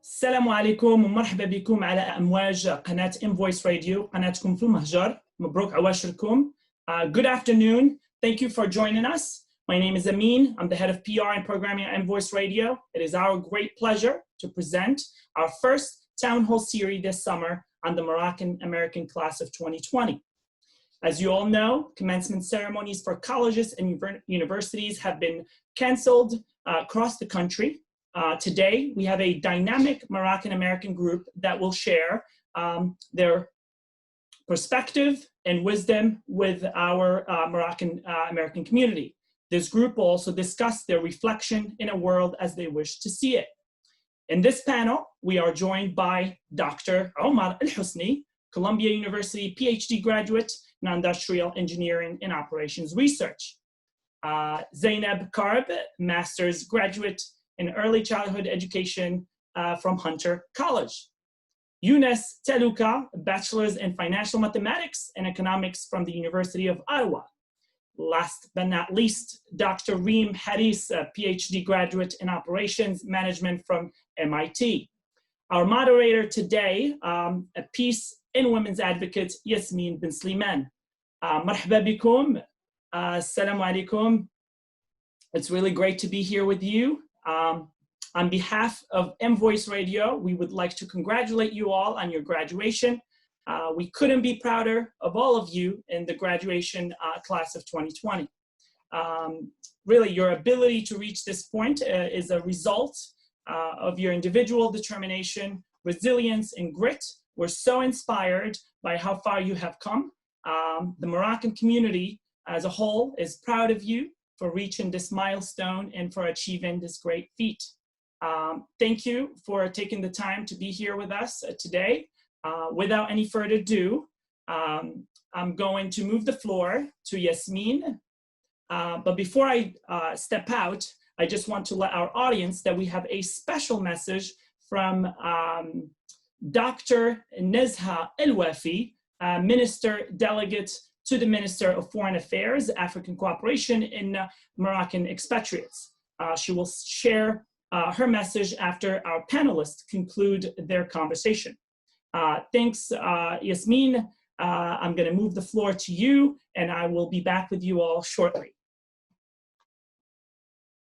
السلام عليكم ومرحبا بكم على أمواج قناة MVR Radio قناتكم في المهجر. مبروك عواشركم. Good afternoon. Thank you for joining us. My name is Amin. I'm the head of PR and programming at MVR Radio. It is our great pleasure to present our first town hall series this summer on the Moroccan-American Class of 2020. As you all know, commencement ceremonies for colleges and universities have been canceled across the country. Today, we have a dynamic Moroccan-American group that will share their perspective and wisdom with our Moroccan-American community. This group will also discuss their reflection in a world as they wish to see it. In this panel, we are joined by Dr. Omar Al-Husni, Columbia University PhD graduate in Industrial Engineering and Operations Research. Zainab Karb, Master's graduate in Early Childhood Education from Hunter College. Younes Taluka, Bachelor's in Financial Mathematics and Economics from the University of Ottawa. Last but not least, Dr. Reem Haris, a PhD graduate in Operations Management from MIT. Our moderator today, a peace and women's advocate, Yasmin bin Sliman. Marhaba bikum. Assalamu alaikum. It's really great to be here with you. On behalf of MVR Radio, we would like to congratulate you all on your graduation. We couldn't be prouder of all of you in the graduation class of 2020. Really, your ability to reach this point is a result of your individual determination, resilience, and grit. We're so inspired by how far you have come. The Moroccan community as a whole is proud of you for reaching this milestone and for achieving this great feat. Thank you for taking the time to be here with us today. Without any further ado, I'm going to move the floor to Yasmin. But before I step out, I just want to let our audience that we have a special message from Dr. Nezha El-Wafi, Minister Delegate to the Minister of Foreign Affairs, African Cooperation in Moroccan Expatriates. She will share her message after our panelists conclude their conversation. Thanks, Yasmin. I'm going to move the floor to you, and I will be back with you all shortly.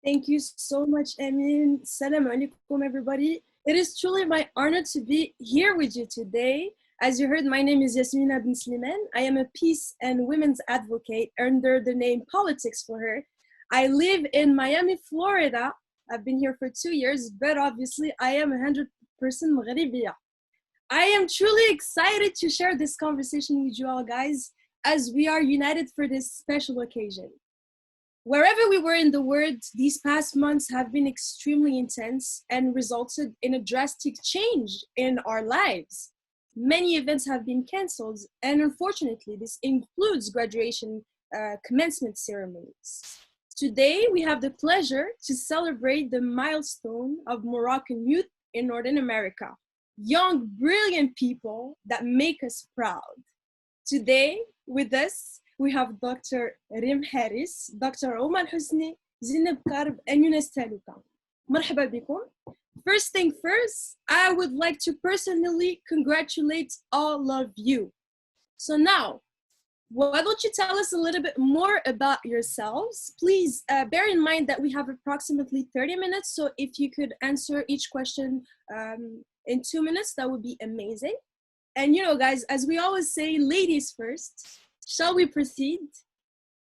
Thank you so much, Amin. Salam alaikum, everybody. It is truly my honor to be here with you today. As you heard, my name is Yasmin bin Sliman. I am a peace and women's advocate under the name Politics for Her. I live in Miami, Florida. I've been here for 2 years, but obviously I am 100% Maghribiya. I am truly excited to share this conversation with you all, guys, as we are united for this special occasion. Wherever we were in the world, these past months have been extremely intense and resulted in a drastic change in our lives. Many events have been canceled, and unfortunately, this includes graduation commencement ceremonies. Today, we have the pleasure to celebrate the milestone of Moroccan youth in Northern America. Young, brilliant people that make us proud. Today, with us, we have Dr. Reem Haris, Dr. Omar Al-Husni, Zainab Karb, and Younes Taluka. Marhaba bikum. First thing first, I would like to personally congratulate all of you. So now, why don't you tell us a little bit more about yourselves? Please bear in mind that we have approximately 30 minutes, so if you could answer each question in 2 minutes, that would be amazing. And you know, guys, as we always say, ladies first. Shall we proceed?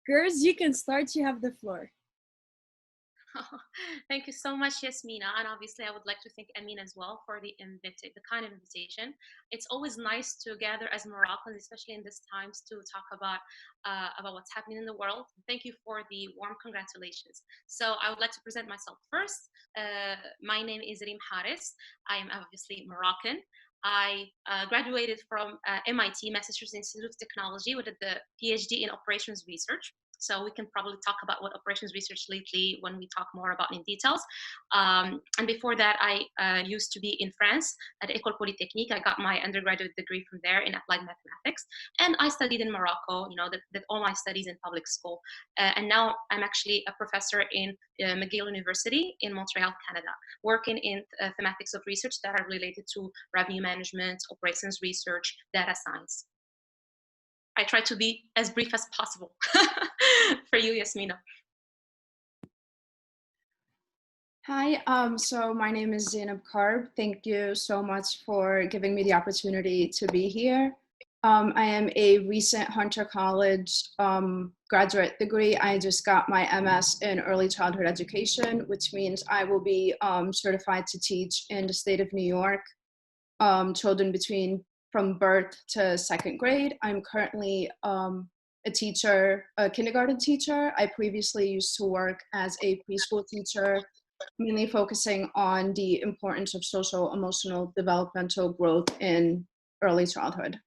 Girls, you can start. You have the floor. Thank you so much, Yasmina. And obviously, I would like to thank Amin as well for the kind of invitation. It's always nice to gather as Moroccans, especially in these times, to talk about what's happening in the world. Thank you for the warm congratulations. So I would like to present myself first. My name is Reem Haris. I am obviously Moroccan. I graduated from MIT, Massachusetts Institute of Technology, with the PhD in Operations Research. So we can probably talk about what operations research lately when we talk more about in details. And before that, I used to be in France at École Polytechnique. I got my undergraduate degree from there in applied mathematics. And I studied in Morocco, did all my studies in public school. And now I'm actually a professor in McGill University in Montreal, Canada, working in thematics of research that are related to revenue management, operations research, data science. I try to be as brief as possible for you, Yasmina. Hi, so my name is Zainab Karb. Thank you so much for giving me the opportunity to be here. I am a recent Hunter College graduate degree. I just got my MS in early childhood education, which means I will be certified to teach in the state of New York, children from birth to second grade. I'm currently a teacher, a kindergarten teacher. I previously used to work as a preschool teacher, mainly focusing on the importance of social, emotional, developmental growth in early childhood.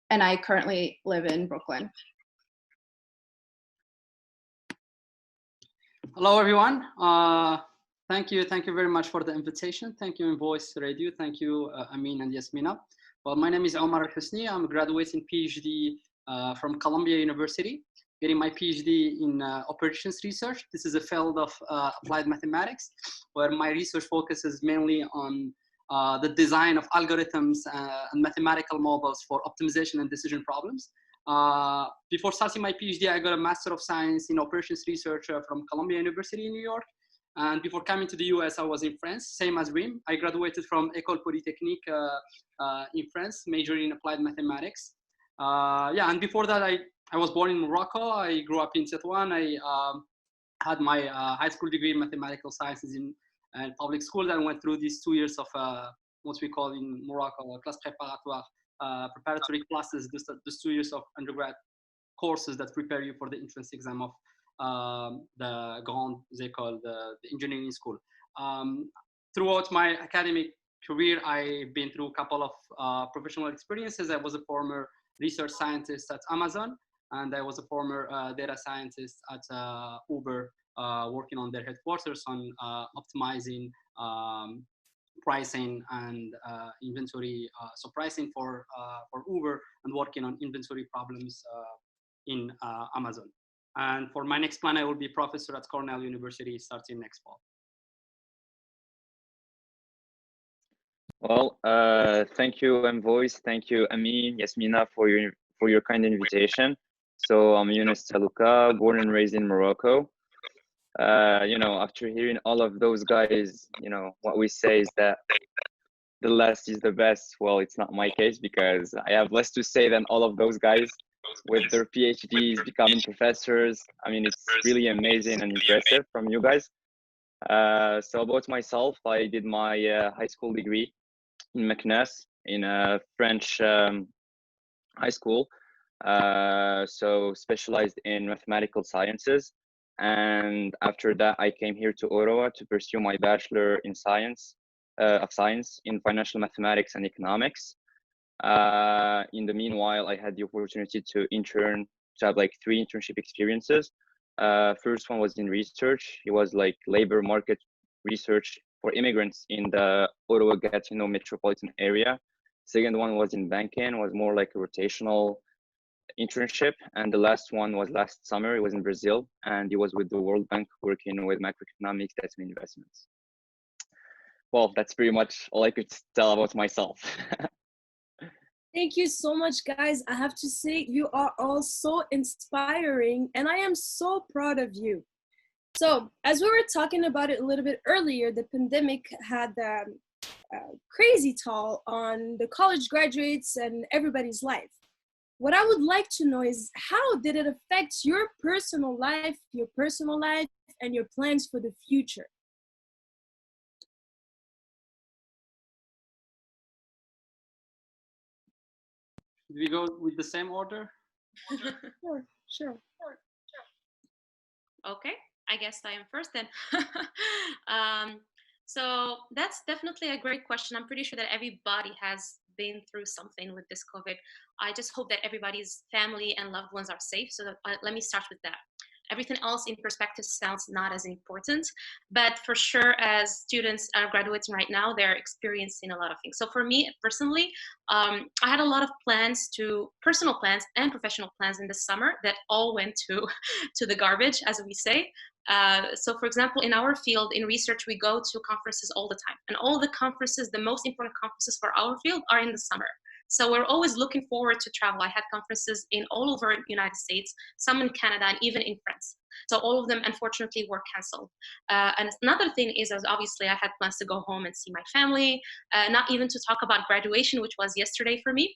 And I currently live in Brooklyn. Hello, everyone. Thank you very much for the invitation. Thank you, Invoice Radio. Thank you, Amin and Yasmina. Well, my name is Omar Al-Husni. I'm graduating PhD from Columbia University, getting my PhD in operations research. This is a field of applied mathematics, where my research focuses mainly on the design of algorithms and mathematical models for optimization and decision problems. Before starting my PhD, I got a Master of Science in Operations Research from Columbia University in New York. And before coming to the US, I was in France, same as Rim. I graduated from École Polytechnique in France, majoring in applied mathematics. And before that, I was born in Morocco. I grew up in Tétouan. I had my high school degree in mathematical sciences in public school. Then went through these 2 years of what we call in Morocco classe préparatoire, preparatory classes. These 2 years of undergrad courses that prepare you for the entrance exam of the Grandes Écoles, the engineering school. Throughout my academic career, I've been through a couple of professional experiences. I was a former research scientist at Amazon, and I was a former data scientist at Uber, working on their headquarters on optimizing pricing and inventory. So pricing for Uber, and working on inventory problems in Amazon. And for my next plan, I will be professor at Cornell University starting next fall. Well, thank you, Voice. Thank you, Amin, Yasmina, for your kind invitation. So I'm Yunus Taluka, born and raised in Morocco. After hearing all of those guys, what we say is that the last is the best. Well, it's not my case, because I have less to say than all of those guys with their PhDs becoming professors. I mean, it's really amazing and impressive from you guys. So about myself, I did my high school degree in Meknes, in a French high school. So specialized in mathematical sciences. And after that, I came here to Ottawa to pursue my bachelor in science in financial mathematics and economics. In the meanwhile, I had the opportunity to have like 3 internship experiences. First one was in research. It was like labor market research for immigrants in the Ottawa-Gatineau metropolitan area. Second one was in banking, was more like a rotational internship. And the last one was last summer. It was in Brazil, and it was with the World Bank, working with macroeconomics, debt and investments. Well, that's pretty much all I could tell about myself. Thank you so much, guys. I have to say, you are all so inspiring, and I am so proud of you. So, as we were talking about it a little bit earlier, the pandemic had a crazy toll on the college graduates and everybody's life. What I would like to know is, how did it affect your personal life, and your plans for the future? Should we go with the same order? Sure. Okay, I guess I am first then. So that's definitely a great question. I'm pretty sure that everybody has been through something with this COVID. I just hope that everybody's family and loved ones are safe. So let me start with that. everything else in perspective sounds not as important. But for sure, as students are graduating right now, they're experiencing a lot of things. So for me personally, I had a lot of plans, personal plans and professional plans in the summer that all went to the garbage, as we say. So for example, in our field, in research, we go to conferences all the time. And all the conferences, the most important conferences for our field are in the summer. So we're always looking forward to travel. I had conferences in all over the United States, some in Canada, and even in France. So all of them, unfortunately, were canceled. And another thing is, as obviously, I had plans to go home and see my family, not even to talk about graduation, which was yesterday for me.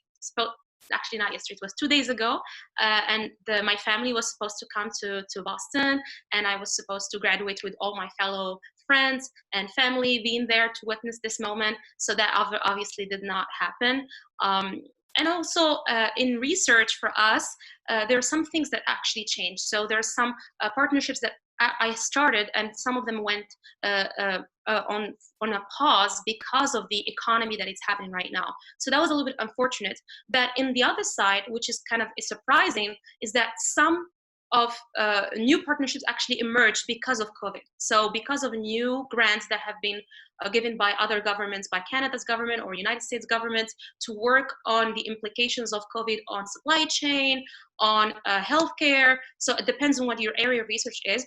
Actually not yesterday, it was 2 days ago, and my family was supposed to come to Boston, and I was supposed to graduate with all my fellow friends and family being there to witness this moment. So that obviously did not happen. And also in research for us, there are some things that actually changed. So there are some partnerships that I started, and some of them went on a pause because of the economy that it's happening right now. So that was a little bit unfortunate. But in the other side, which is kind of surprising, is that some of new partnerships actually emerged because of COVID. So because of new grants that have been given by other governments, by Canada's government or United States government, to work on the implications of COVID on supply chain, on healthcare. So it depends on what your area of research is.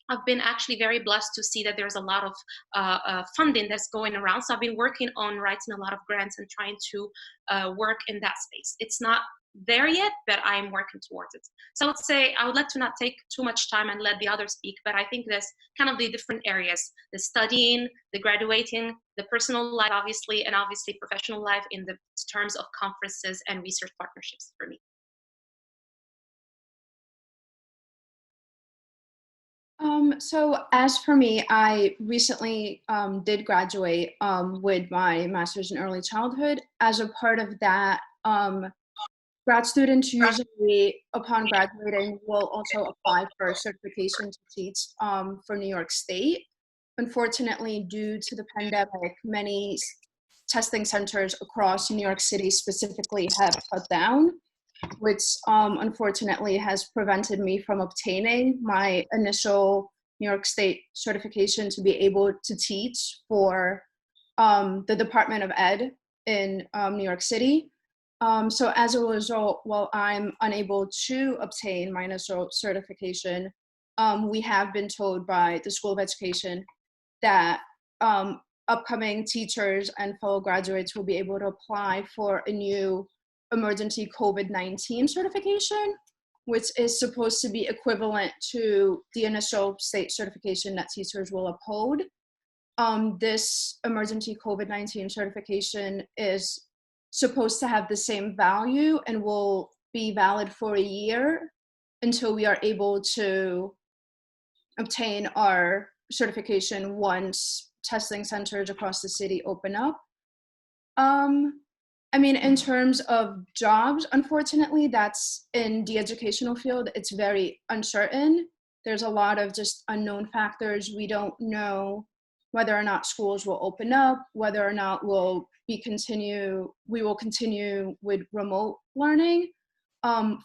I've been actually very blessed to see that there's a lot of funding that's going around. So I've been working on writing a lot of grants and trying to work in that space. It's not there yet, but I'm working towards it. So I would say I would like to not take too much time and let the others speak, but I think there's kind of the different areas: the studying, the graduating, the personal life, obviously, and obviously professional life in the terms of conferences and research partnerships for me. So as for me, I recently did graduate with my master's in early childhood. As a part of that, grad students usually, upon graduating, will also apply for certification to teach for New York State. Unfortunately, due to the pandemic, many testing centers across New York City specifically have shut down, which unfortunately has prevented me from obtaining my initial New York State certification to be able to teach for the Department of Ed in New York City. So as a result, while I'm unable to obtain my initial certification, we have been told by the School of Education that upcoming teachers and fellow graduates will be able to apply for a new emergency COVID-19 certification, which is supposed to be equivalent to the initial state certification that teachers will uphold. This emergency COVID-19 certification is supposed to have the same value and will be valid for a year until we are able to obtain our certification once testing centers across the city open up. I mean, in terms of jobs, unfortunately, that's in the educational field, it's very uncertain. There's a lot of just unknown factors. We don't know whether or not schools will open up, whether or not we will continue with remote learning.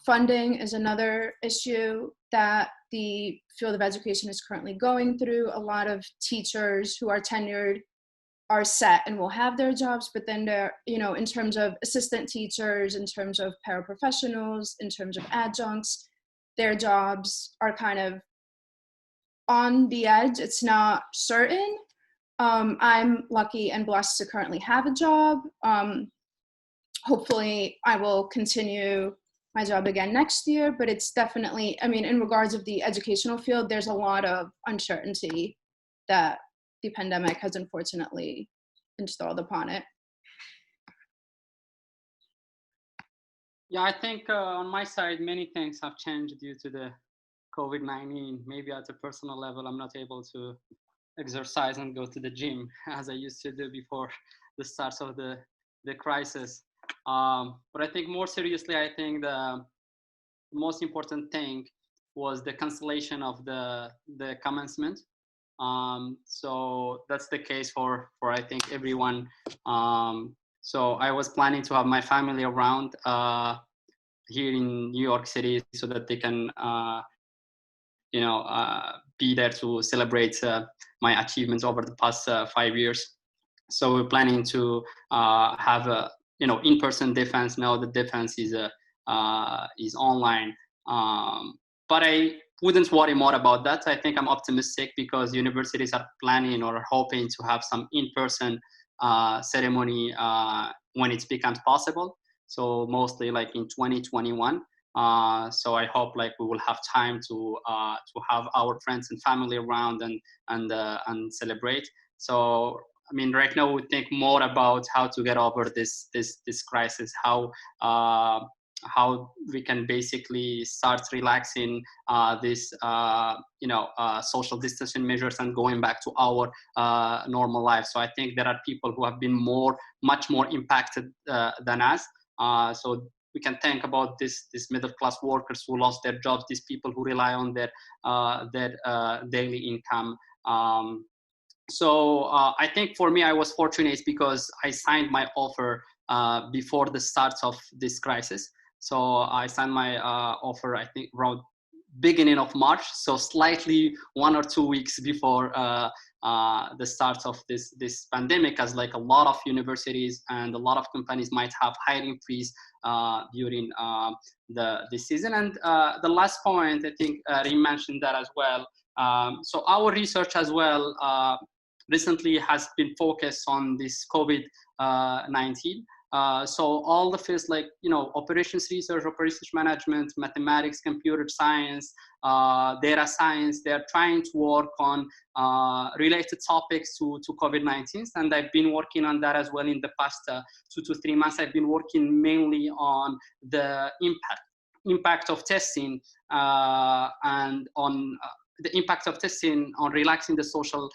Funding is another issue that the field of education is currently going through. A lot of teachers who are tenured are set and will have their jobs, but then they're, in terms of assistant teachers, in terms of paraprofessionals, in terms of adjuncts, their jobs are kind of on the edge. It's not certain. I'm lucky and blessed to currently have a job. Hopefully I will continue my job again next year, but it's definitely, in regards of the educational field, there's a lot of uncertainty that the pandemic has unfortunately installed upon it. Yeah, I think on my side, many things have changed due to the COVID-19. Maybe at a personal level, I'm not able to exercise and go to the gym as I used to do before the start of the crisis. But I think more seriously, I think the most important thing was the cancellation of the commencement. So that's the case for I think everyone. So I was planning to have my family around here in New York City so that they can be there to celebrate my achievements over the past 5 years. So we're planning to have a in-person defense. Now the defense is online, but I wouldn't worry more about that. I think I'm optimistic because universities are planning or hoping to have some in-person ceremony when it becomes possible. So mostly like in 2021. So I hope like we will have time to have our friends and family around and celebrate. So I mean, right now we think more about how to get over this crisis, how we can basically start relaxing this social distancing measures and going back to our normal life. So I think there are people who have been much more impacted than us. So we can think about this middle class workers who lost their jobs, these people who rely on their daily income. So I think for me, I was fortunate because I signed my offer before the start of this crisis. So I signed my offer, I think, around beginning of March, so slightly 1 or 2 weeks before the start of this pandemic, as like a lot of universities and a lot of companies might have hiring freeze during this season. And the last point, I think Reem mentioned that as well. So our research as well recently has been focused on this COVID-19. So all the fields like, operations research, operations management, mathematics, computer science, data science, they're trying to work on related topics to COVID-19. And I've been working on that as well in the past 2 to 3 months. I've been working mainly on the impact of testing and on the impact of testing on relaxing the social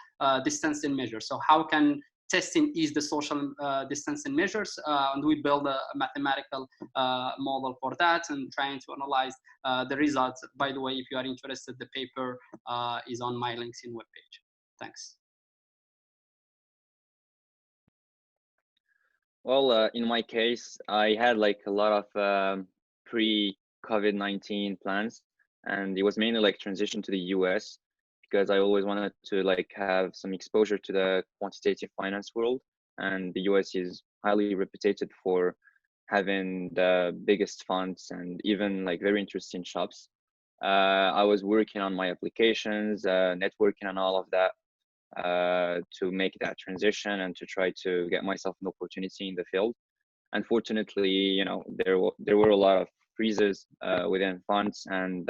distancing measures. So how can testing ease the social distancing measures? And we build a mathematical model for that and trying to analyze the results. By the way, if you are interested, the paper is on my LinkedIn webpage. Thanks. Well, in my case, I had like a lot of pre-COVID-19 plans, and it was mainly like transition to the US because I always wanted to like have some exposure to the quantitative finance world, and the US is highly reputed for having the biggest funds and even like very interesting shops. I was working on my applications, networking and all of that to make that transition and to try to get myself an opportunity in the field. Unfortunately, there were a lot of freezes within funds, and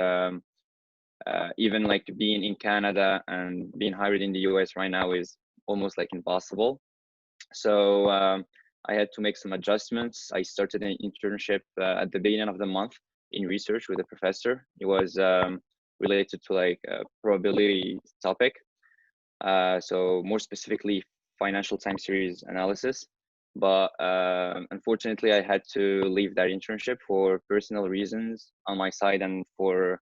even like being in Canada and being hired in the US right now is almost like impossible. So I had to make some adjustments. I started an internship at the beginning of the month in research with a professor. It was related to like a probability topic. So more specifically, financial time series analysis. But unfortunately, I had to leave that internship for personal reasons on my side and for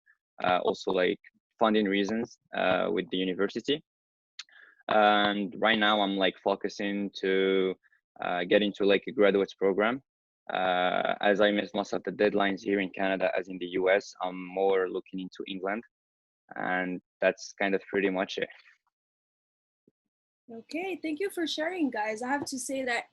also like funding reasons with the university. And right now I'm like focusing to get into like a graduate program. As I missed most of the deadlines here in Canada as in the US, I'm more looking into England, and that's kind of pretty much it. Okay, thank you for sharing, guys. I have to say that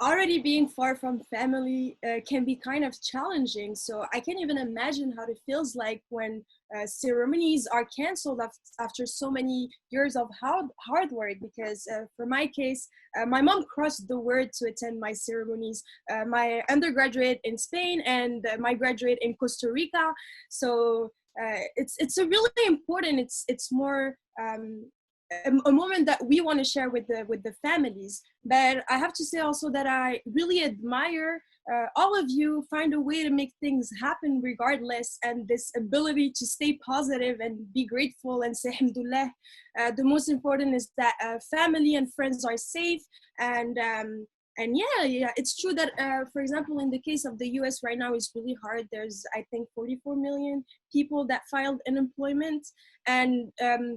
already being far from family can be kind of challenging. So I can't even imagine how it feels like when ceremonies are canceled after so many years of hard work. Because for my case, my mom crossed the world to attend my ceremonies. My undergraduate in Spain and my graduate in Costa Rica. So it's a really important. It's more. A moment that we want to share with the families. But I have to say also that I really admire all of you find a way to make things happen regardless, and this ability to stay positive and be grateful and say alhamdulillah. The most important is that family and friends are safe, and And yeah, it's true that, for example, in the case of the US right now, it's really hard. There's, I think, 44 million people that filed unemployment. And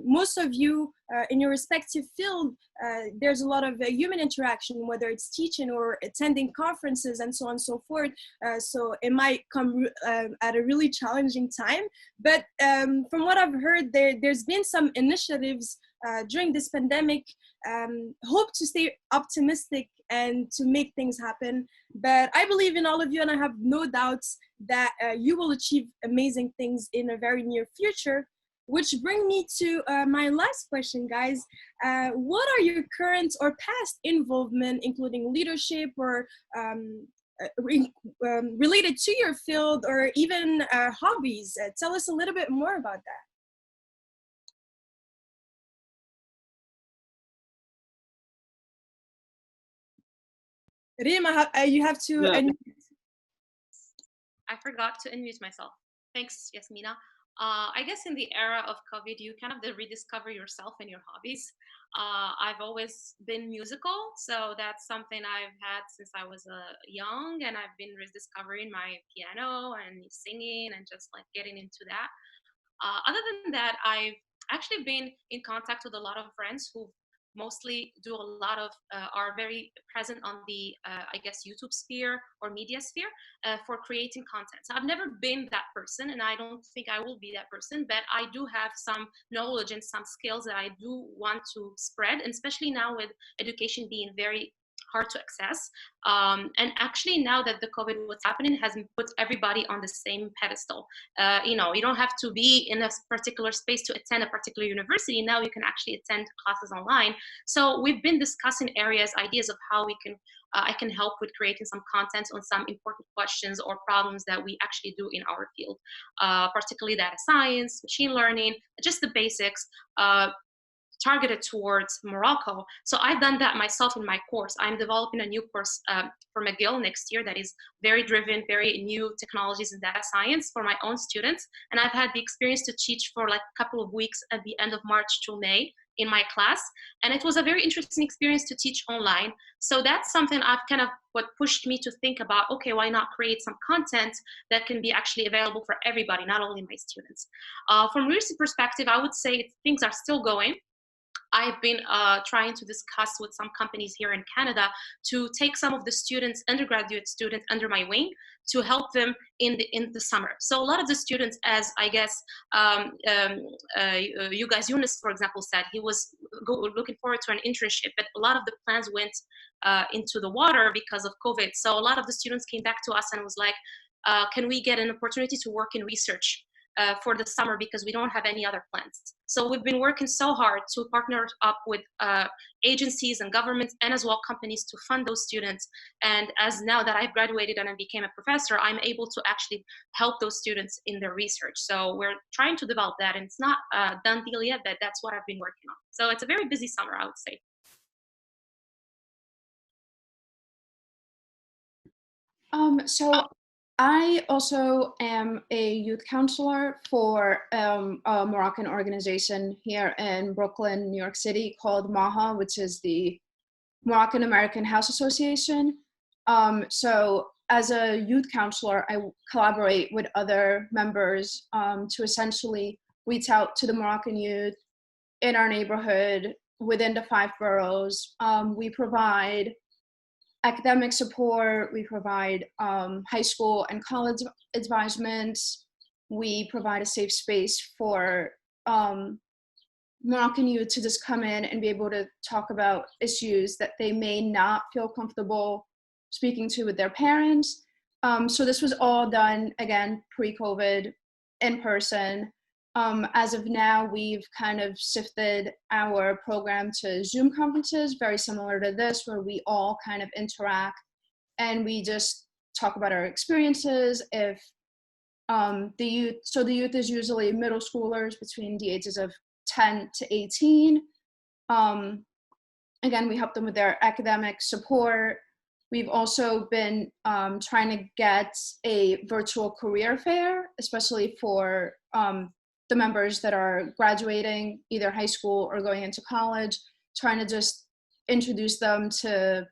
most of you in your respective field, there's a lot of human interaction, whether it's teaching or attending conferences and so on and so forth. So it might come at a really challenging time. But from what I've heard, there's been some initiatives during this pandemic. Hope to stay optimistic and to make things happen. But I believe in all of you, and I have no doubts that you will achieve amazing things in a very near future. Which brings me to my last question, guys. What are your current or past involvement, including leadership or related to your field, or even hobbies? Tell us a little bit more about that. Reem, you have to. Yeah. I forgot to unmute myself. Thanks, Yasmina. I guess in the era of COVID, you kind of rediscover yourself and your hobbies. I've always been musical, so that's something I've had since I was young, and I've been rediscovering my piano and singing and just like getting into that. Other than that, I've actually been in contact with a lot of friends who mostly do a lot of are very present on the I guess YouTube sphere or media sphere for creating content. So I've never been that person, and I don't think I will be that person, but I do have some knowledge and some skills that I do want to spread, and especially now with education being very hard to access. And actually now that the COVID, what's happening has put everybody on the same pedestal. You know, you don't have to be in a particular space to attend a particular university. Now you can actually attend classes online. So we've been discussing areas, ideas of how we can, I can help with creating some content on some important questions or problems that we actually do in our field, particularly data science, machine learning, just the basics. Targeted towards Morocco. So I've done that myself in my course. I'm developing a new course for McGill next year that is very driven, very new technologies in data science for my own students. And I've had the experience to teach for like a couple of weeks at the end of March to May in my class. And it was a very interesting experience to teach online. So that's something I've kind of what pushed me to think about, okay, why not create some content that can be actually available for everybody, not only my students. From research perspective, I would say things are still going. I've been trying to discuss with some companies here in Canada to take some of the students, undergraduate students, under my wing to help them in the summer. So a lot of the students, as I guess you guys, Yunus, for example, said, he was looking forward to an internship, but a lot of the plans went into the water because of COVID. So a lot of the students came back to us and was like, can we get an opportunity to work in research for the summer because we don't have any other plans. So we've been working so hard to partner up with agencies and governments and as well companies to fund those students. And as now that I've graduated and I became a professor, I'm able to actually help those students in their research. So we're trying to develop that, and it's not a done deal yet, but that's what I've been working on. So it's a very busy summer, I would say. So I also am a youth counselor for a Moroccan organization here in Brooklyn, New York City called MAHA, which is the Moroccan-American House Association. So as a youth counselor, I collaborate with other members to essentially reach out to the Moroccan youth in our neighborhood within the 5 boroughs. We provide academic support, we provide high school and college advisements, we provide a safe space for Moroccan youth to just come in and be able to talk about issues that they may not feel comfortable speaking to with their parents. So this was all done, again, pre-COVID, in person. As of now, we've kind of shifted our program to Zoom conferences, very similar to this, where we all kind of interact and we just talk about our experiences. If the youth is usually middle schoolers between the ages of 10 to 18. Again, we help them with their academic support. We've also been trying to get a virtual career fair, especially for the members that are graduating either high school or going into college, trying to just introduce them to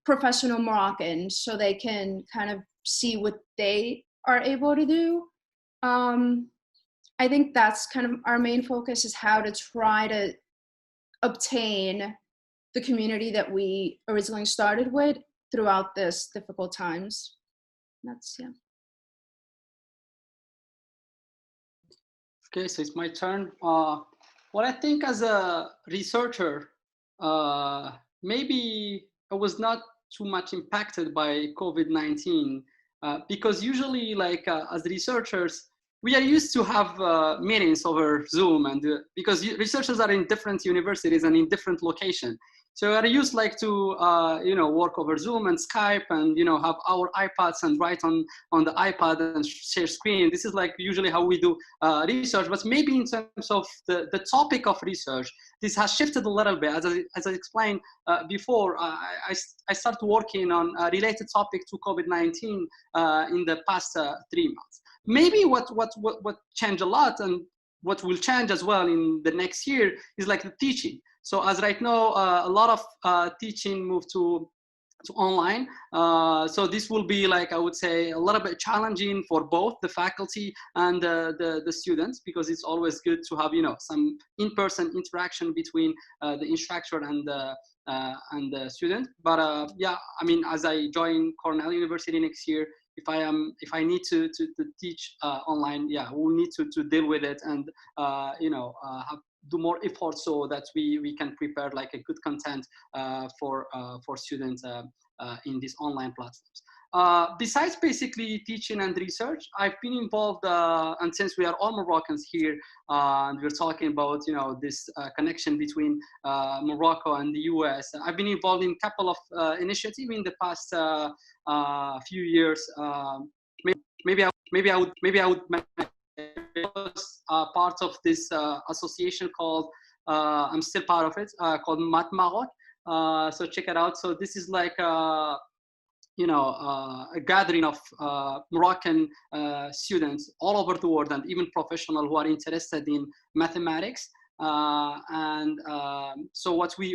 professional Moroccans so they can kind of see what they are able to do. I think that's kind of our main focus, is how to try to obtain the community that we originally started with throughout this difficult times. That's, yeah. Okay, so it's my turn. Well, I think as a researcher, maybe I was not too much impacted by COVID-19 because usually, like as researchers, we are used to have meetings over Zoom, and because researchers are in different universities and in different locations. So I used like to, work over Zoom and Skype and, have our iPads and write on the iPad and share screen. This is like usually how we do research, but maybe in terms of the topic of research, this has shifted a little bit. As I explained before, I started working on a related topic to COVID-19 in the past 3 months. Maybe what changed a lot and what will change as well in the next year is like the teaching. So as right now, a lot of teaching moved to online. So this will be like, I would say, a little bit challenging for both the faculty and the students, because it's always good to have, some in-person interaction between the instructor and the student. But yeah, I mean, as I join Cornell University next year, if I need to teach online, yeah, we'll need to deal with it and do more effort so that we can prepare like a good content for students in these online platforms. Besides basically teaching and research, I've been involved, and since we are all Moroccans here, and we're talking about this connection between Morocco and the US, I've been involved in a couple of initiatives in the past few years. Maybe I would was part of this association called, I'm still part of it, called Mat Maroc. So check it out. So this is like a gathering of Moroccan students all over the world, and even professionals who are interested in mathematics. So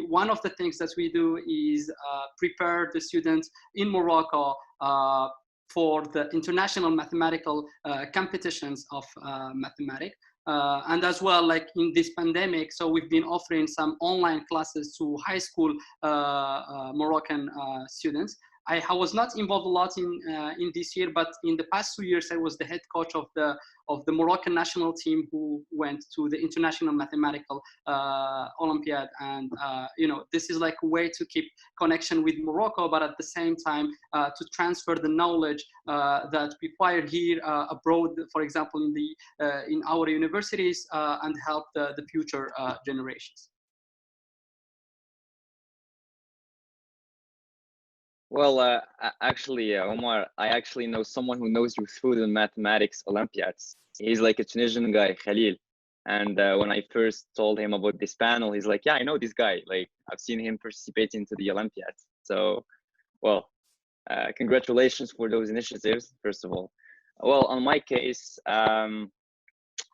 one of the things that we do is prepare the students in Morocco for the international mathematical competitions of mathematics. And as well, like in this pandemic, so we've been offering some online classes to high school Moroccan students. I was not involved a lot in this year, but in the past 2 years, I was the head coach of the Moroccan national team who went to the International Mathematical Olympiad. And this is like a way to keep connection with Morocco, but at the same time to transfer the knowledge that we acquired here abroad, for example, in our universities, and help the future generations. Well, actually, Omar, I actually know someone who knows you through the mathematics Olympiads. He's like a Tunisian guy, Khalil. And when I first told him about this panel, he's like, yeah, I know this guy. Like, I've seen him participate into the Olympiads. So, well, congratulations for those initiatives, first of all. Well, on my case, I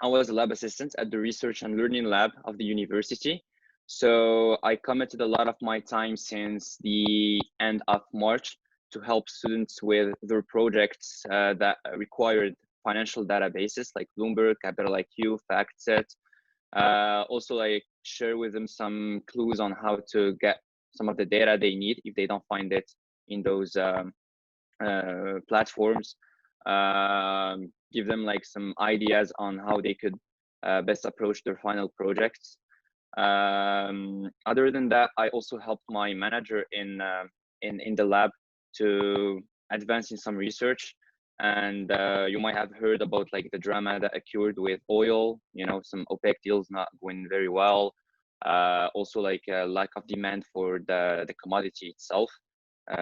was a lab assistant at the Research and Learning Lab of the university. So I committed a lot of my time since the end of March to help students with their projects that required financial databases like Bloomberg, Capital IQ, FactSet. Also, like share with them some clues on how to get some of the data they need if they don't find it in those platforms. Give them like some ideas on how they could best approach their final projects. Other than that, I also helped my manager in the lab to advance in some research. And you might have heard about like the drama that occurred with oil, some OPEC deals not going very well. Also like a lack of demand for the commodity itself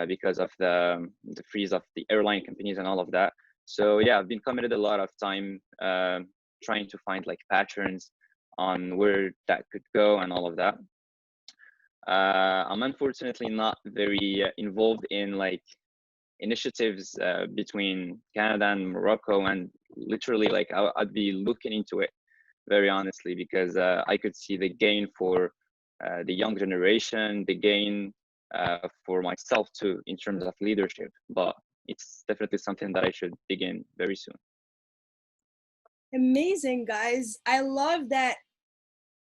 because of the freeze of the airline companies and all of that. So yeah, I've been committed a lot of time trying to find like patterns on where that could go and all of that. I'm unfortunately not very involved in like initiatives between Canada and Morocco, and literally like I'd be looking into it very honestly, because I could see the gain for the young generation, the gain for myself too in terms of leadership, but it's definitely something that I should begin very soon. Amazing, guys. I love that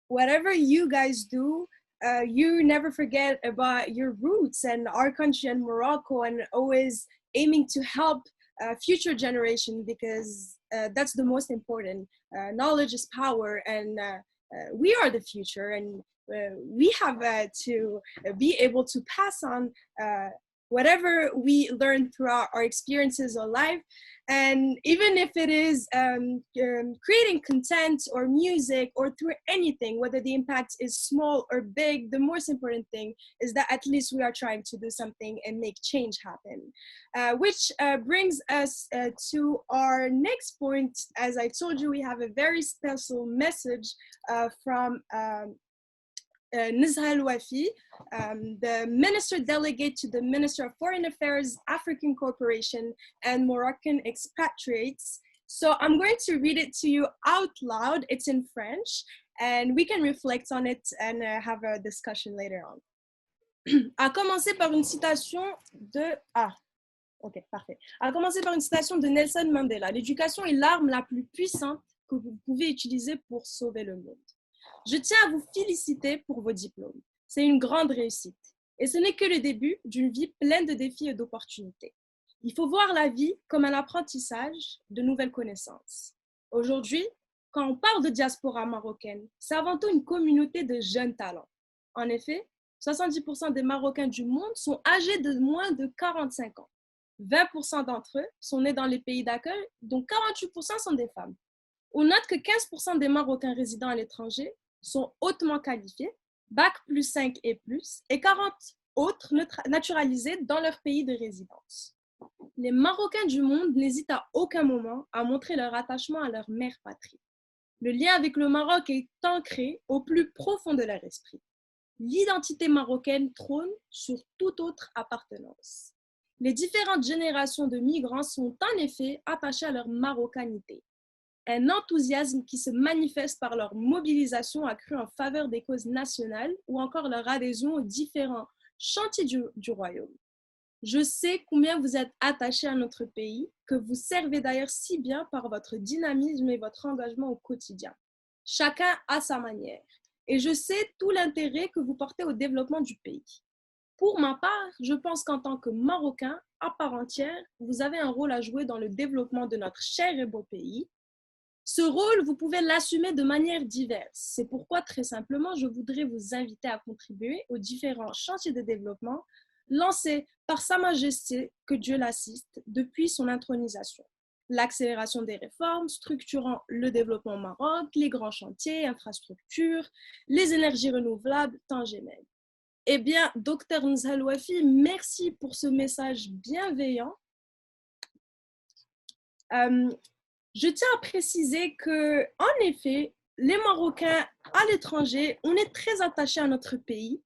whatever you guys do, you never forget about your roots and our country and Morocco, and always aiming to help future generation, because that's the most important. Knowledge is power, and we are the future, and we have to be able to pass on whatever we learn throughout our experiences of life. And even if it is creating content or music or through anything, whether the impact is small or big, the most important thing is that at least we are trying to do something and make change happen. Which brings us to our next point. As I told you, we have a very special message from Nizha Al-Wafi, the Minister Delegate to the Minister of Foreign Affairs, African Corporation, and Moroccan Expatriates. So I'm going to read it to you out loud. It's in French, and we can reflect on it and have a discussion later on. À commencer par une citation de... Ok, parfait. À commencer par une citation de Nelson Mandela. L'éducation est l'arme la plus puissante que vous pouvez utiliser pour sauver le monde. Je tiens à vous féliciter pour vos diplômes. C'est une grande réussite. Et ce n'est que le début d'une vie pleine de défis et d'opportunités. Il faut voir la vie comme un apprentissage de nouvelles connaissances. Aujourd'hui, quand on parle de diaspora marocaine, c'est avant tout une communauté de jeunes talents. En effet, 70% des Marocains du monde sont âgés de moins de 45 ans. 20% d'entre eux sont nés dans les pays d'accueil, dont 48% sont des femmes. On note que 15% des Marocains résidant à l'étranger sont hautement qualifiés, Bac plus 5 et plus, et 40 autres naturalisés dans leur pays de résidence. Les Marocains du monde n'hésitent à aucun moment à montrer leur attachement à leur mère patrie. Le lien avec le Maroc est ancré au plus profond de leur esprit. L'identité marocaine trône sur toute autre appartenance. Les différentes générations de migrants sont en effet attachées à leur marocanité. Un enthousiasme qui se manifeste par leur mobilisation accrue en faveur des causes nationales ou encore leur adhésion aux différents chantiers du royaume. Je sais combien vous êtes attachés à notre pays, que vous servez d'ailleurs si bien par votre dynamisme et votre engagement au quotidien. Chacun à sa manière. Et je sais tout l'intérêt que vous portez au développement du pays. Pour ma part, je pense qu'en tant que Marocain, à part entière, vous avez un rôle à jouer dans le développement de notre cher et beau pays. Ce rôle, vous pouvez l'assumer de manière diverse. C'est pourquoi, très simplement, je voudrais vous inviter à contribuer aux différents chantiers de développement lancés par Sa Majesté, que Dieu l'assiste, depuis son intronisation. L'accélération des réformes structurant le développement au Maroc, les grands chantiers, infrastructures, les énergies renouvelables, tant j'aimais. Eh bien, Dr Nizha Al-Wafi, merci pour ce message bienveillant. Je tiens à préciser que, en effet, les Marocains à l'étranger, on est très attachés à notre pays,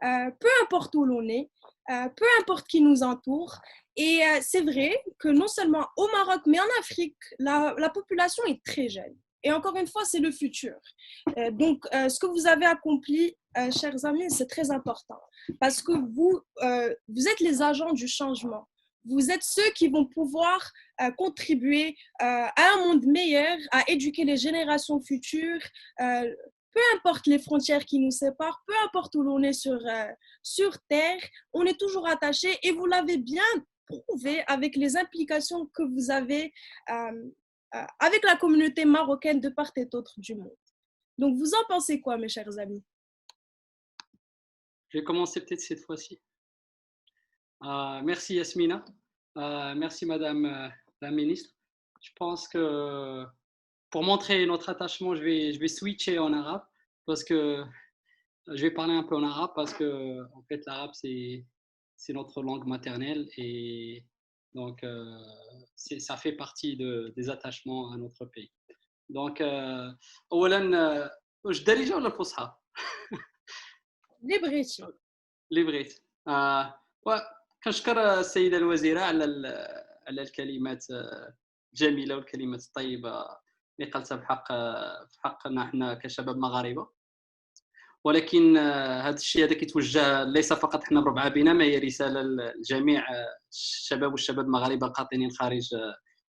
peu importe où l'on est, peu importe qui nous entoure. Et c'est vrai que non seulement au Maroc, mais en Afrique, la population est très jeune. Et encore une fois, c'est le futur. Donc, ce que vous avez accompli, chers amis, c'est très important. Parce que vous êtes les agents du changement. Vous êtes ceux qui vont pouvoir contribuer à un monde meilleur, à éduquer les générations futures, peu importe les frontières qui nous séparent, peu importe où l'on est sur Terre, on est toujours attachés et vous l'avez bien prouvé avec les implications que vous avez avec la communauté marocaine de part et d'autre du monde. Donc, vous en pensez quoi, mes chers amis? Je vais commencer peut-être cette fois-ci. Merci Yasmina, merci Madame la Ministre. Je pense que pour montrer notre attachement, je vais switcher en arabe parce que je vais parler un peu en arabe parce que en fait l'arabe c'est notre langue maternelle et donc ça fait partie des attachements à notre pays. Donc أولاً واش الدارجة ولا الفصحى؟ ليبريت. كنشكر السيدة الوزيرة على الكلمات الجميلة والكلمات الطيبة اللي قالتها في حقنا احنا كشباب مغاربة. ولكن هذا الشيء هذا كيتوجه ليس فقط حنا بربعه بينا، ما هي رساله لجميع الشباب والشباب المغاربه القاطنين خارج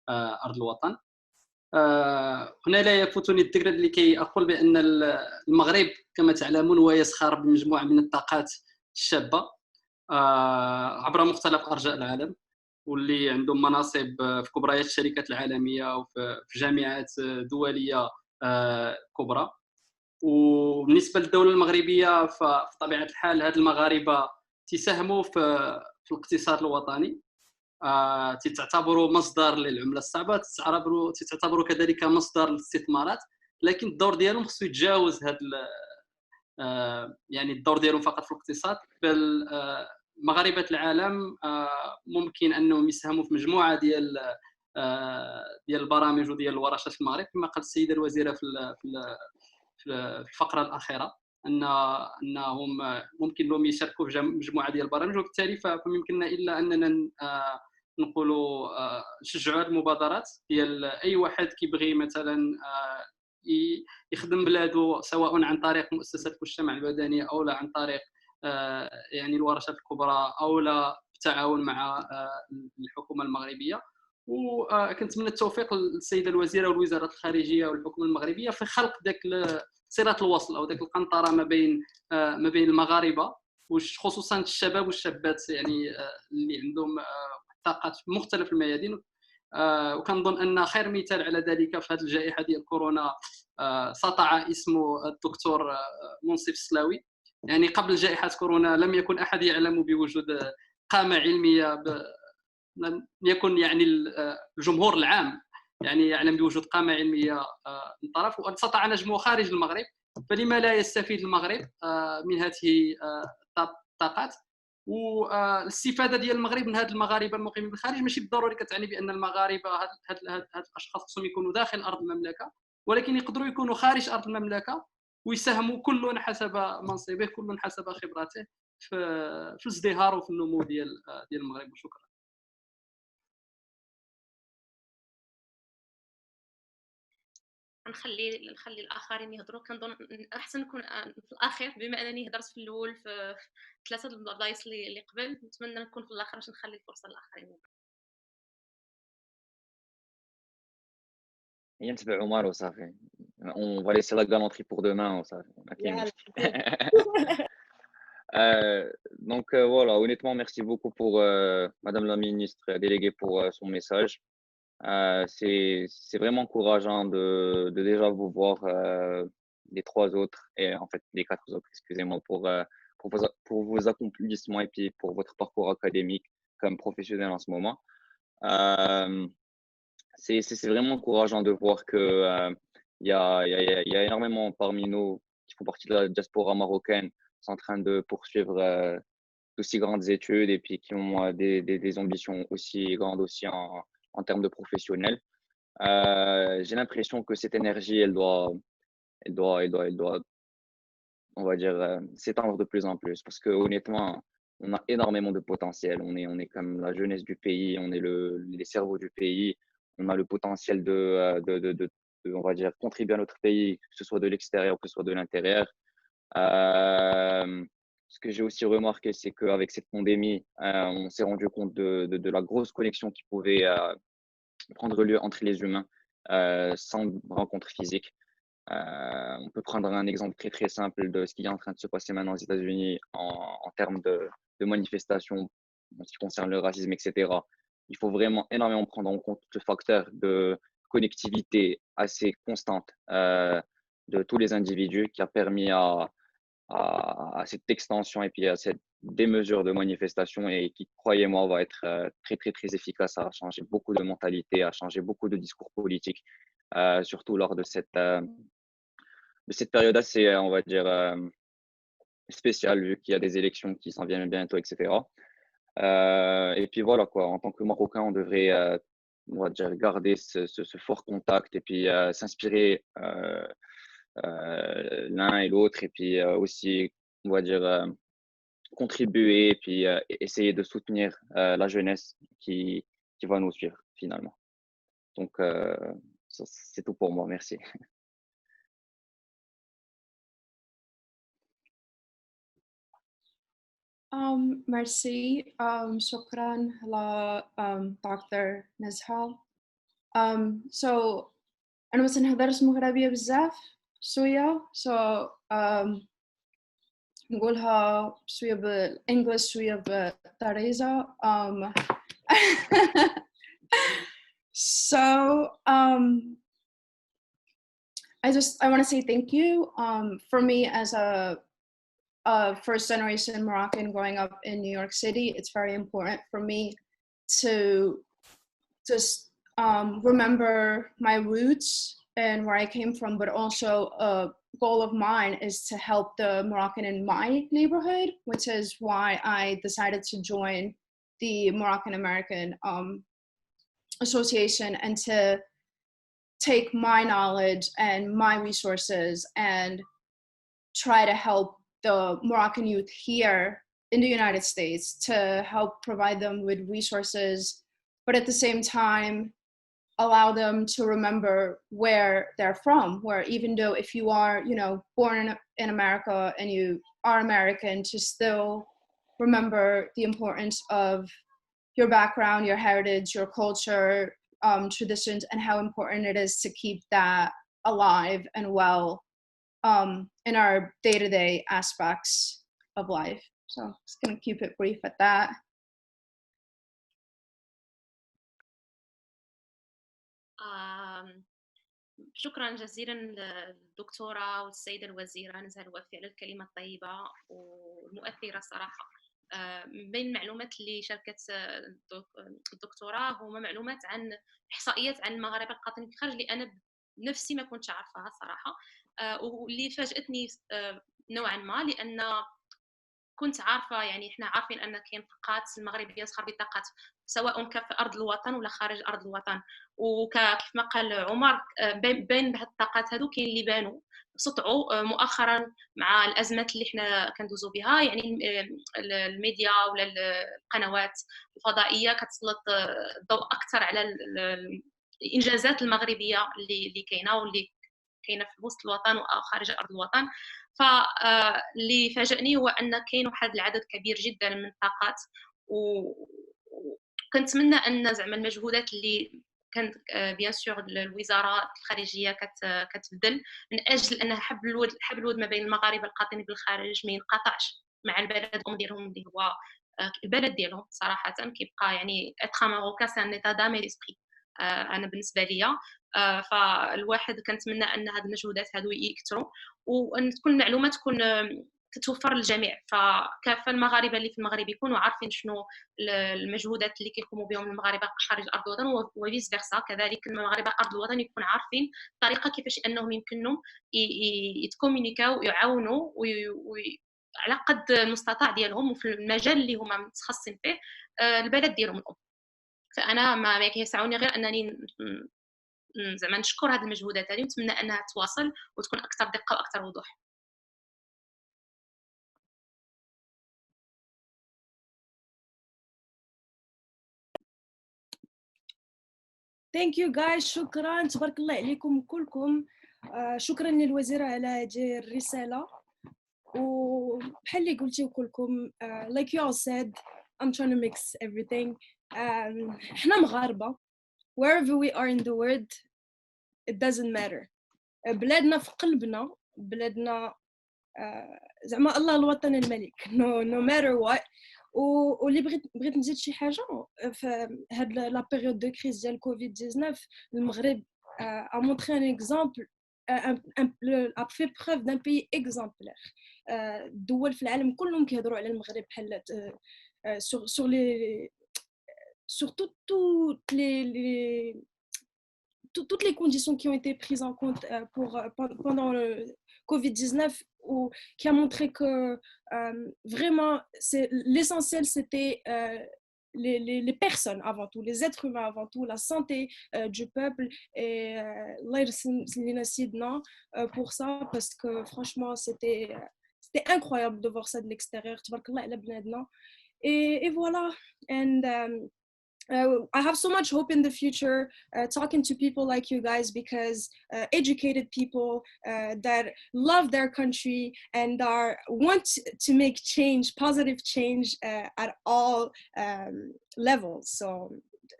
ارض الوطن. هنا لا يفوتني الذكر لكي اقول بان المغرب كما تعلمون هو يزخر بمجموعه من الطاقات الشابه عبر مختلف ارجاء العالم، واللي عندهم مناصب في كبريات الشركات العالميه وفي جامعات دوليه كبرى. وبالنسبه للدوله المغربيه فبطبيعه الحال هاد المغاربه تساهموا في الاقتصاد الوطني، تعتبروا مصدر للعمله الصعبه، تعتبروا كذلك مصدر للاستثمارات، لكن الدور ديالهم خصو يتجاوز هاد يعني الدور ديالهم فقط في الاقتصاد، بل مغاربه العالم ممكن انهم يساهموا في مجموعه ديال البرامج وديال الورشات في المغرب، كما قالت السيده الوزيره في الفقره الاخيره انهم ممكن لهم يشاركوا في مجموعه ديال البرامج، وبالتالي فما يمكننا الا اننا نقولوا نشجعوا هذه المبادرات ديال اي واحد كيبغي مثلا يخدم بلاده، سواء عن طريق مؤسسات المجتمع المدني او لا عن طريق يعني الورشات الكبرى او لا بالتعاون مع الحكومه المغربيه. وكنتمنى التوفيق للسيده الوزيره والوزارات الخارجيه والحكومه المغربيه في خلق ذاك صله الوصل او ذاك القنطره ما بين المغاربه، وخصوصا الشباب والشابات يعني اللي عندهم طاقات في مختلف الميادين. وكنظن ان خير مثال على ذلك في هذه الجائحه ديال كورونا سطع اسمه الدكتور منصف السلاوي. يعني قبل جائحه كورونا لم يكن احد يعلم بوجود قامه علميه لم يكن يعني الجمهور العام يعني يعلم بوجود قامه علميه من طرف، واستطاع نجمه خارج المغرب، فلما لا يستفيد المغرب من هذه الطاقات؟ والاستفاده ديال المغرب من هاد المغاربه المقيمين بالخارج ماشي بالضروري كتعني بان المغاربه هاد الاشخاص خصهم يكونوا داخل ارض المملكه، ولكن يقدروا يكونوا خارج ارض المملكه ويساهموا كل حسب منصبه، كل حسب خبراته في الازدهار وفي النمو ديال المغرب. وشكرا. نخلي الاخرين يهضروا. كنظن احسن نكون في الاخير، بما انني هضرت في الاول في ثلاثه البلايص اللي قبل، نتمنى نكون في الاخر باش نخلي الفرصه للاخرين. هي نتبع عمر وصافي. On va laisser la galanterie pour demain وصافي. ما كاين يلا. مشكل. Donc voilà, honnêtement, merci beaucoup pour Madame la ministre déléguée pour son message. C'est vraiment encourageant de déjà vous voir les trois autres, et en fait les quatre autres, excusez-moi, pour vos accomplissements et puis pour votre parcours académique comme professionnel en ce moment. C'est vraiment encourageant de voir que il y a énormément parmi nous qui font partie de la diaspora marocaine qui sont en train de poursuivre d'aussi grandes études et puis qui ont des ambitions aussi grandes aussi en termes de professionnels. J'ai l'impression que cette énergie, elle doit, on va dire, s'étendre de plus en plus, parce que honnêtement, on a énormément de potentiel. On est comme la jeunesse du pays, on est les cerveaux du pays. On a le potentiel de, on va dire, contribuer à notre pays, que ce soit de l'extérieur, que ce soit de l'intérieur. Ce que j'ai aussi remarqué, c'est qu'avec cette pandémie, on s'est rendu compte de la grosse connexion qui pouvait prendre lieu entre les humains sans rencontre physique. On peut prendre un exemple très très simple de ce qui est en train de se passer maintenant aux États-Unis en termes de manifestations en ce qui concerne le racisme, etc. Il faut vraiment énormément prendre en compte le facteur de connectivité assez constante de tous les individus qui a permis à cette extension et puis à cette démesure de manifestation, et qui, croyez-moi, va être très très très efficace à changer beaucoup de mentalités, à changer beaucoup de discours politiques, surtout lors de cette période assez, on va dire, spéciale, vu qu'il y a des élections qui s'en viennent bientôt, etc. Et puis voilà quoi, en tant que Marocain, on devrait, on va dire, garder ce fort contact et puis s'inspirer l'un et l'autre, et puis aussi, on va dire, contribuer et puis essayer de soutenir la jeunesse qui va nous suivre finalement. Donc, c'est tout pour moi. Merci. Merci. شكرا ل Dr. نزهة. So أنا مثلا هدرس مغربية بزاف شوية نقولها شوية بالإنجليش شوية بالطريزة. I want to say thank you. For me as a first generation Moroccan growing up in New York City, it's very important for me to just remember my roots and where I came from, but also a goal of mine is to help the Moroccan in my neighborhood, which is why I decided to join the Moroccan-American Association and to take my knowledge and my resources and try to help the Moroccan youth here in the United States to help provide them with resources, but at the same time, allow them to remember where they're from, where even though if you are, born in America and you are American, to still remember the importance of your background, your heritage, your culture, traditions, and how important it is to keep that alive and well in our day-to-day aspects of life. So I'm just gonna keep it brief at that. شكرا جزيلا للدكتورة والسيدة الوزيرة نزهة الوفي على الكلمة الطيبة والمؤثرة صراحة. بين المعلومات اللي شاركت الدكتورة هما معلومات عن إحصائيات عن المغاربة القاطنين في الخارج اللي أنا بنفسي ما كنتش عارفاها صراحة، واللي فاجأتني نوعا ما، لأن كنت عارفة يعني إحنا عارفين أن كاين طاقات المغربية تخرج بطاقات سواء كان في أرض الوطن ولا خارج أرض الوطن، وكيف ما قال عمر بين بهاد الطاقات هادو كاين اللي بانوا سطعوا مؤخرا مع الأزمات اللي إحنا كندوزو بها، يعني الميديا ولا القنوات الفضائية كتسلط الضوء أكثر على الإنجازات المغربية اللي كاينة واللي كاينة في وسط الوطن وخارج أرض الوطن. فاللي فاجأني هو أن كاين واحد العدد كبير جدا من الطاقات، وكنتمنى أن زعما المجهودات اللي كانت بيان سور الوزارة الخارجية كتبذل من أجل أن حبل الود ما بين المغاربة القاطنين بالخارج ما ينقطعش مع البلد الأم ديالهم اللي هو البلد ديالهم صراحة كيبقى يعني اتخا ماروكان سي ان ايتا دام اسبري. أنا بالنسبة ليا فالواحد كنتمنى ان هاد المجهودات هادو يكثروا وان تكون المعلومات تكون تتوفر للجميع، فكافه المغاربه اللي في المغرب يكونوا عارفين شنو المجهودات اللي كيقوموا بهم المغاربه خارج ارض الوطن، وفيس فيرسا كذلك المغاربه ارض الوطن يكونوا عارفين الطريقه كيفاش انهم يمكنهم يتكومونيكاو ويعاونوا على قد المستطاع ديالهم وفي المجال اللي هما متخصصين فيه البلد ديالهم الام. فانا ما كيسعوني غير انني زعما نشكر هذه المجهودات هذه ونتمنى انها تواصل وتكون اكثر دقه واكثر وضوح. Thank you guys. شكرا تبارك الله عليكم كلكم. شكرا للوزيرة على هذه الرسالة، وبحال اللي قلتيو كلكم like you all said I'm trying to mix everything. احنا مغاربة wherever we are in the world it doesn't matter. بلادنا في قلبنا، بلادنا زعما الله الوطن الملك no matter what. واللي بغيت نزيد شي حاجه في هاد لا بيريود دو كريز ديال كوفيد 19 المغرب a montré un exemple a fait preuve d'un pays exemplaire. الدول في العالم كلهم كيهضروا على المغرب بحال sur toutes les conditions qui ont été prises en compte pendant le Covid-19, ou qui a montré que vraiment l'essentiel c'était les personnes avant tout, les êtres humains avant tout, la santé du peuple. Et pour ça, parce que franchement c'était incroyable de voir ça de l'extérieur. Et voilà. And I have so much hope in the future talking to people like you guys, because educated people that love their country and want to make change, positive change at all levels. So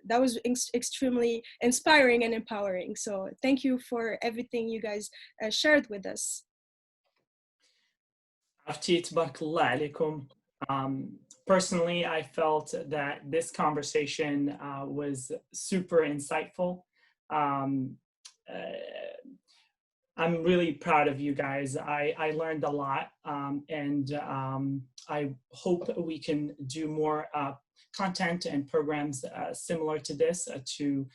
that was extremely inspiring and empowering. So thank you for everything you guys shared with us. Personally, I felt that this conversation was super insightful. I'm really proud of you guys. I learned a lot, and I hope we can do more content and programs similar to this to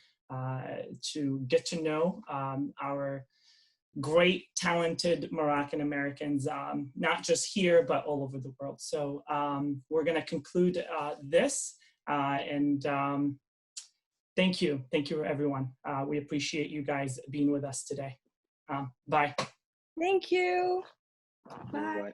get to know our great, talented Moroccan Americans, not just here, but all over the world. So we're going to conclude this, and thank you. Thank you, everyone. We appreciate you guys being with us today. Bye. Thank you. Bye. Bye.